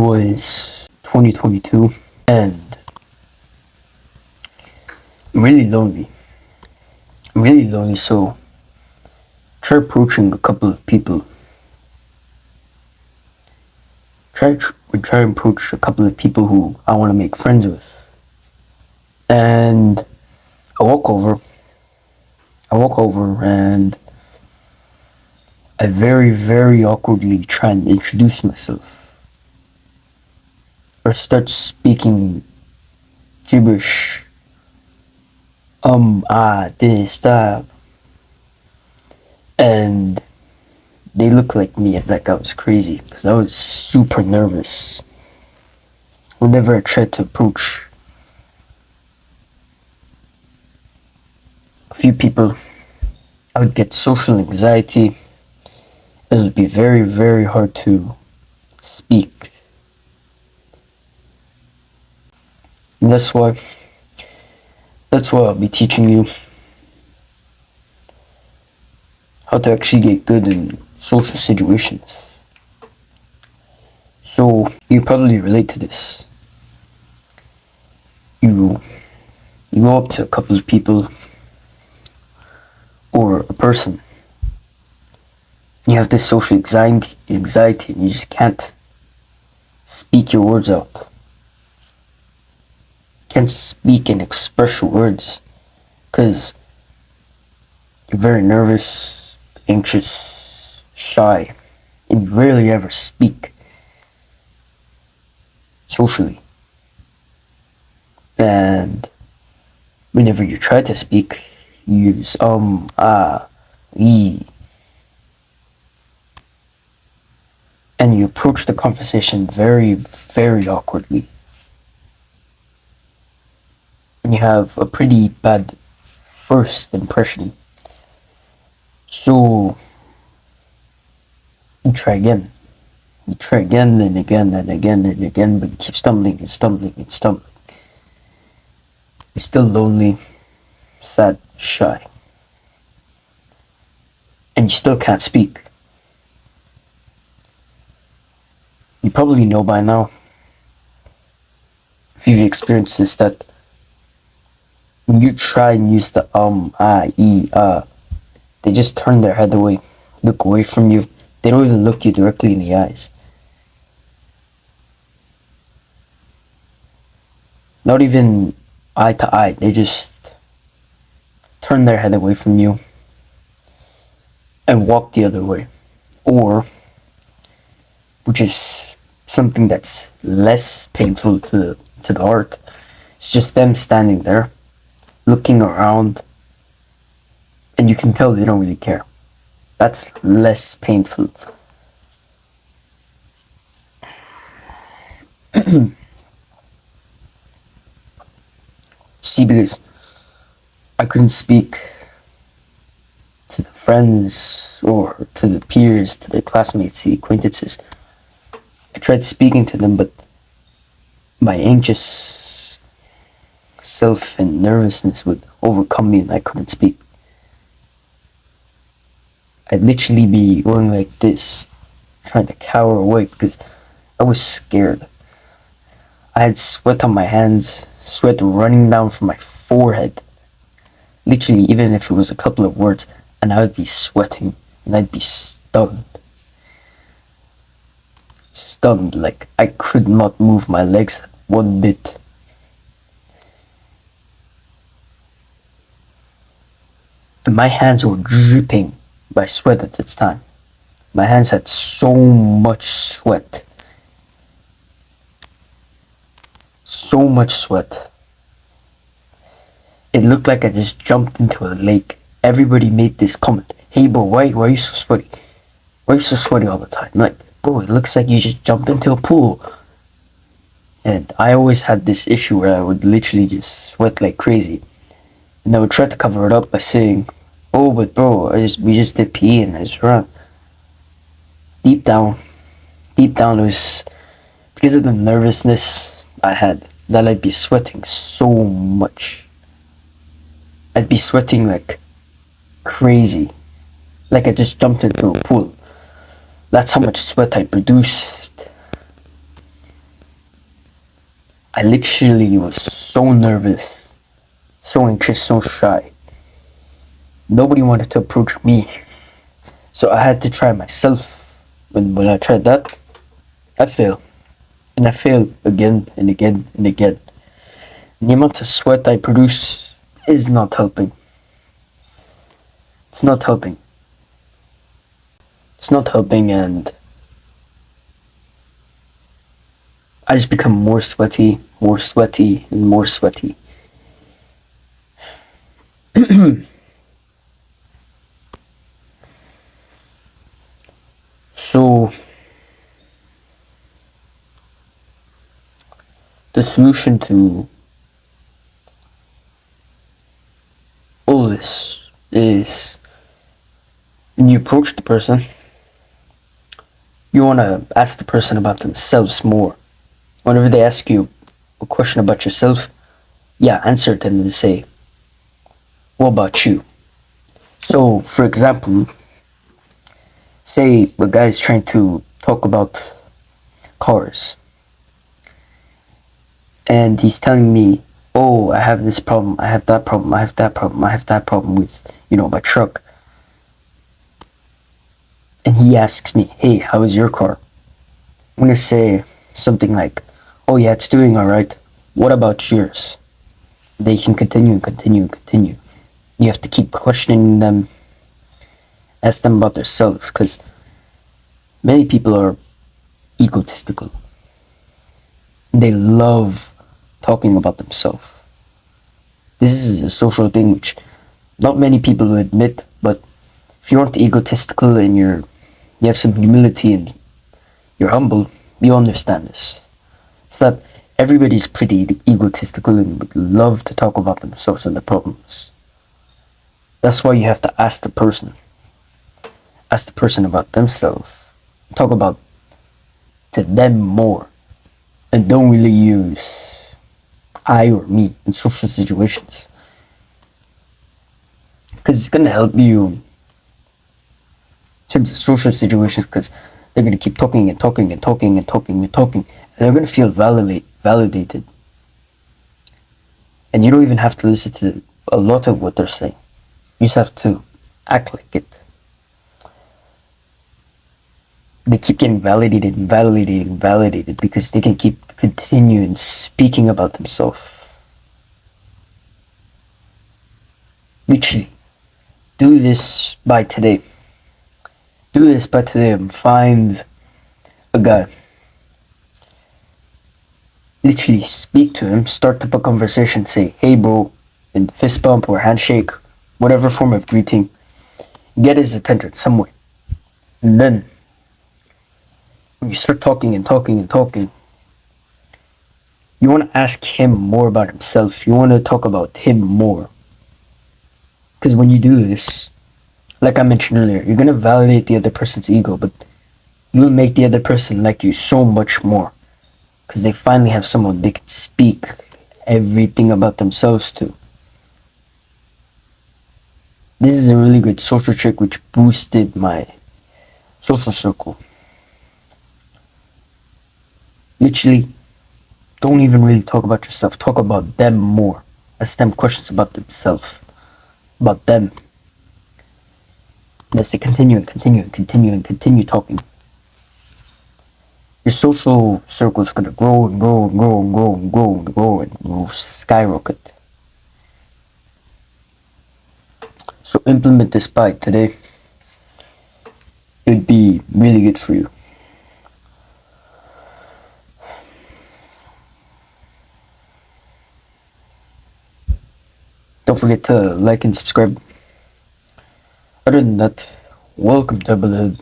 was 2022 and I'm really lonely. So try approaching a couple of people. Try and approach a couple of people who I want to make friends with. And I walk over. And I very, very awkwardly try and introduce myself. Or start speaking gibberish. This, that. And they look like me like I was crazy because I was super nervous whenever I tried to approach a few people. I would get social anxiety. It would be very, very hard to speak. And that's why I'll be teaching you how to actually get good in social situations. So you probably relate to this. You go up to a couple of people or a person. You have this social anxiety and you just can't speak your words out. Can't speak and express your words because you're very nervous, anxious, shy, and you rarely ever speak socially. And whenever you try to speak, you use e, and you approach the conversation very, very awkwardly. And you have a pretty bad first impression. So you try again. You try again and again and again and again, but you keep stumbling and stumbling and stumbling. You're still lonely, sad, shy. And you still can't speak. You probably know by now, if you've experienced this, that when you try and use the they just turn their head away, look away from you. They don't even look you directly in the eyes. Not even eye to eye, they just turn their head away from you and walk the other way. Or, which is something that's less painful to the heart, it's just them standing there, looking around, and you can tell they don't really care. That's less painful. See, because I couldn't speak to the friends or to the peers, to the classmates, the acquaintances. I tried speaking to them, but my anxious self and nervousness would overcome me and I couldn't speak. I'd literally be going like this, trying to cower away because I was scared. I had sweat on my hands, sweat running down from my forehead. Literally, even if it was a couple of words, and I would be sweating and I'd be stunned. Stunned, like I could not move my legs one bit. And my hands were dripping by sweat at this time. My hands had so much sweat. So much sweat. It looked like I just jumped into a lake. Everybody made this comment. Hey bro, why are you so sweaty? Why are you so sweaty all the time? I'm like, bro, it looks like you just jumped into a pool. And I always had this issue where I would literally just sweat like crazy. And I would try to cover it up by saying, oh, but bro, we just did PE and I just ran. Deep down, it was because of the nervousness I had that I'd be sweating so much. I'd be sweating like crazy. Like I just jumped into a pool. That's how much sweat I produced. I literally was so nervous, so anxious, so shy. Nobody wanted to approach me. So I had to try myself. When I tried that, I failed. And I failed again and again and again. And the amount of sweat I produce is not helping. It's not helping. It's not helping, and I just become more sweaty, and more sweaty. So, the solution to all this is when you approach the person, you want to ask the person about themselves more. Whenever they ask you a question about yourself, yeah, answer it and say, what about you? So, for example, say a guy's trying to talk about cars, and he's telling me, oh, I have this problem, I have that problem, I have that problem, I have that problem with, my truck. And he asks me, hey, how is your car? I'm gonna say something like, oh yeah, it's doing alright. What about yours? They can continue and continue and continue. You have to keep questioning them, ask them about themselves, because many people are egotistical. They love talking about themselves. This is a social thing which not many people will admit, but if you aren't egotistical and you have some humility and you're humble, you understand this. It's that everybody's pretty egotistical and would love to talk about themselves and their problems. That's why you have to ask the person. Ask the person about themselves. Talk about to them more. And don't really use I or me in social situations. Because it's going to help you in terms of social situations, because they're going to keep talking and talking and talking and talking and talking. And they're going to feel validated. And you don't even have to listen to a lot of what they're saying. You just have to act like it. They keep getting validated because they can keep continuing speaking about themselves. Literally, do this by today. Do this by today and find a guy. Literally speak to him, start up a conversation, say, hey bro, and fist bump or handshake, whatever form of greeting. Get his attention some way. And then when you start talking and talking and talking, you want to ask him more about himself. You want to talk about him more. Because when you do this, like I mentioned earlier, you're going to validate the other person's ego, but you'll make the other person like you so much more. Because they finally have someone they can speak everything about themselves to. This is a really good social trick which boosted my social circle. Literally, don't even really talk about yourself. Talk about them more. Ask them questions about themselves, about them. Let's say continue talking. Your social circle is gonna grow and grow and grow and grow and grow and grow and will skyrocket. So implement this by today. It would be really good for you. Don't forget to like and subscribe. Other than that, welcome to Brotherhood.